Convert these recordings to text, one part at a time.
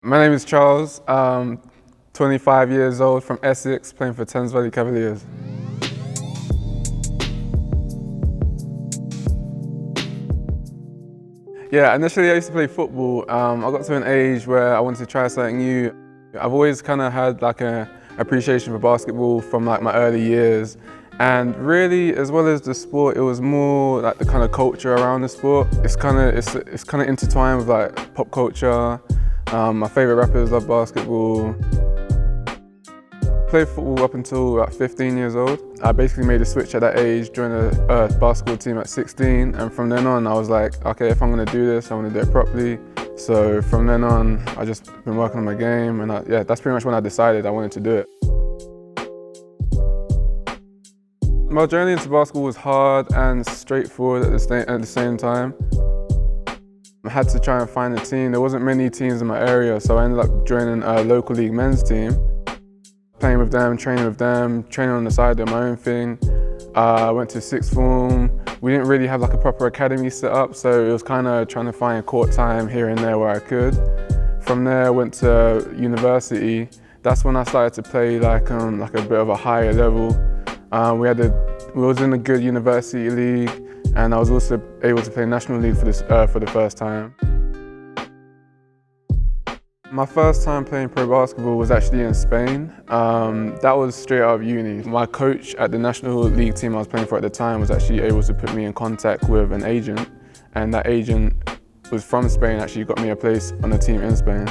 My name is Charles, 25 years old, from Essex, playing for Thames Valley Cavaliers. Yeah, initially I used to play football. I got to an age where I wanted to try something new. I've always kind of had like an appreciation for basketball from like my early years. And really, as well as the sport, it was more like the kind of culture around the sport. It's kind of intertwined with like pop culture. My favorite rappers love basketball. Played football up until about 15 years old. I basically made a switch at that age, joined a basketball team at 16, and from then on I was like, okay, if I'm going to do this, I want to do it properly. So from then on, I just been working on my game, and yeah, that's pretty much when I decided I wanted to do it. My journey into basketball was hard and straightforward at the same time. I had to try and find a team. There wasn't many teams in my area, so I ended up joining a local league men's team. Playing with them, training on the side, doing my own thing. I went to sixth form. We didn't really have like a proper academy set up, so it was kind of trying to find court time here and there where I could. From there, I went to university. That's when I started to play like a bit of a higher level. We was in a good university league, and I was also able to play national league for the first time. My first time playing pro basketball was actually in Spain. That was straight out of uni. My coach at the national league team I was playing for at the time was actually able to put me in contact with an agent, and that agent was from Spain, actually got me a place on a team in Spain.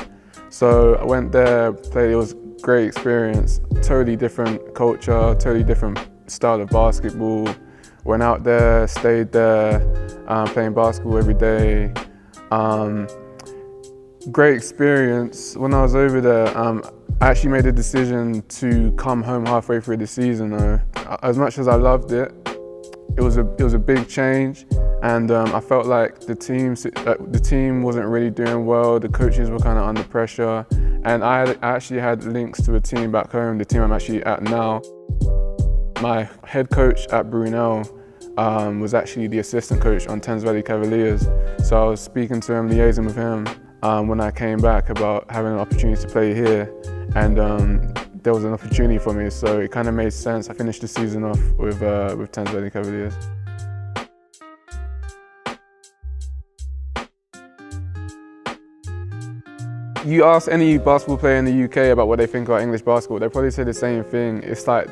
So I went there, played, it was a great experience, totally different culture, totally different style of basketball. Went out there, stayed there, playing basketball every day. Great experience. When I was over there, I actually made a decision to come home halfway through the season though. As much as I loved it, it was a big change, and I felt like the team wasn't really doing well. The coaches were kind of under pressure, and I actually had links to a team back home, the team I'm actually at now. My head coach at Brunel was actually the assistant coach on Thames Valley Cavaliers, so I was speaking to him, liaising with him when I came back about having an opportunity to play here, and there was an opportunity for me, so it kind of made sense. I finished the season off with Thames Valley Cavaliers. You ask any basketball player in the UK about what they think about English basketball, they'll probably say the same thing. It's like,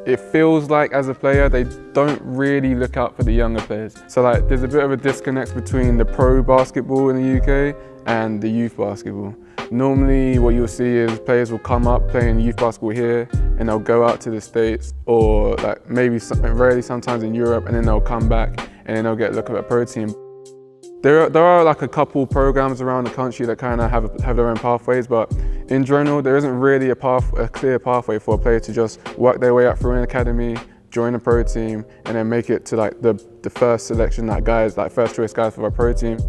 it feels like as a player, they don't really look out for the younger players. So like, there's a bit of a disconnect between the pro basketball in the UK and the youth basketball. Normally what you'll see is players will come up playing youth basketball here, and they'll go out to the States, or like maybe rarely sometimes in Europe, and then they'll come back and then they'll get a look at a pro team. There are like a couple programs around the country that kind of have their own pathways, but in general, there isn't really a clear pathway for a player to just work their way up through an academy, join a pro team, and then make it to like the first selection, like first choice guys for a pro team.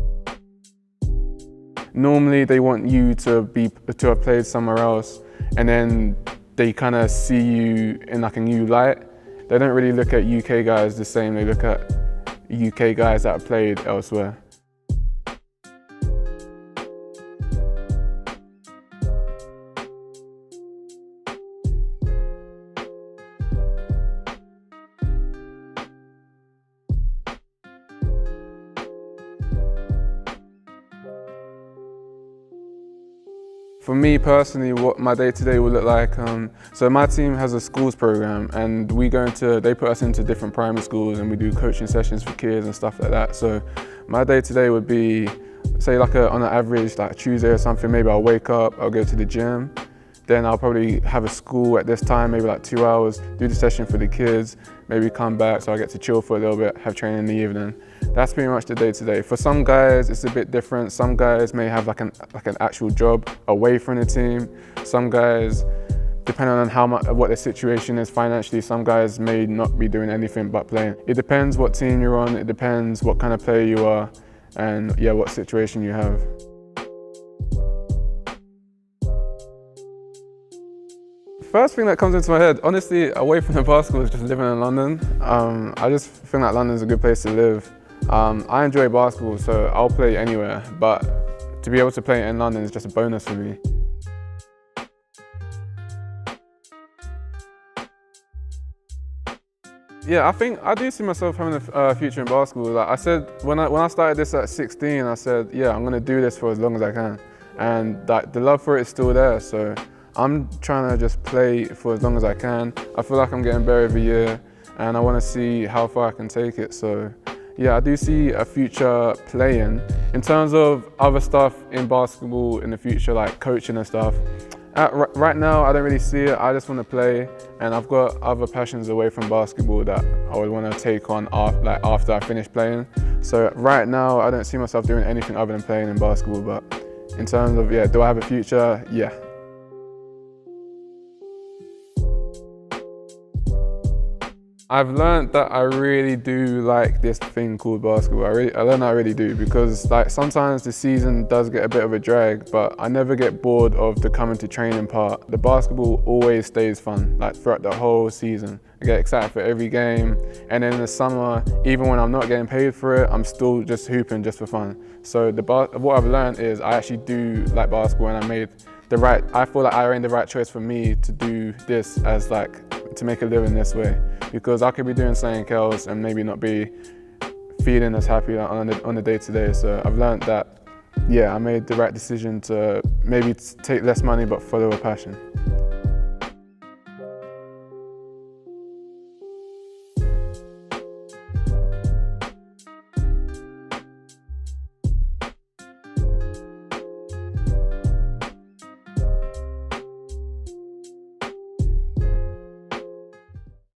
Normally, they want you to have played somewhere else, and then they kind of see you in like a new light. They don't really look at UK guys the same. They look at UK guys that have played elsewhere. For me personally, what my day-to-day will look like, so my team has a schools program, and they put us into different primary schools, and we do coaching sessions for kids and stuff like that. So my day-to-day would be, say like on an average, like Tuesday or something, maybe I'll wake up, I'll go to the gym, then I'll probably have a school at this time, maybe like 2 hours, do the session for the kids, maybe come back so I get to chill for a little bit, have training in the evening. That's pretty much the day-to-day. For some guys, it's a bit different. Some guys may have like an actual job away from the team. Some guys, depending on what their situation is financially, some guys may not be doing anything but playing. It depends what team you're on, it depends what kind of player you are, and yeah, what situation you have. First thing that comes into my head, honestly, away from the basketball, is just living in London. I just think that London's a good place to live. I enjoy basketball, so I'll play anywhere, but to be able to play in London is just a bonus for me. Yeah, I think I do see myself having a future in basketball. Like I said, when I started this at 16, I said, yeah, I'm gonna do this for as long as I can, and like the love for it is still there. So I'm trying to just play for as long as I can. I feel like I'm getting better every year, and I want to see how far I can take it. So yeah, I do see a future playing. In terms of other stuff in basketball in the future, like coaching and stuff, right now I don't really see it. I just want to play, and I've got other passions away from basketball that I would want to take on after I finish playing. So right now I don't see myself doing anything other than playing in basketball, but in terms of, yeah, do I have a future? Yeah. I've learned that I really do like this thing called basketball. I learned that I really do, because like sometimes the season does get a bit of a drag, but I never get bored of the coming to training part. The basketball always stays fun, like throughout the whole season. I get excited for every game, and then in the summer, even when I'm not getting paid for it, I'm still just hooping just for fun. So what I've learned is I actually do like basketball, and I feel like I made the right choice for me to do this as to make a living this way, because I could be doing something else and maybe not be feeling as happy on the day-to-day. So I've learned that, yeah, I made the right decision to maybe take less money but follow a passion.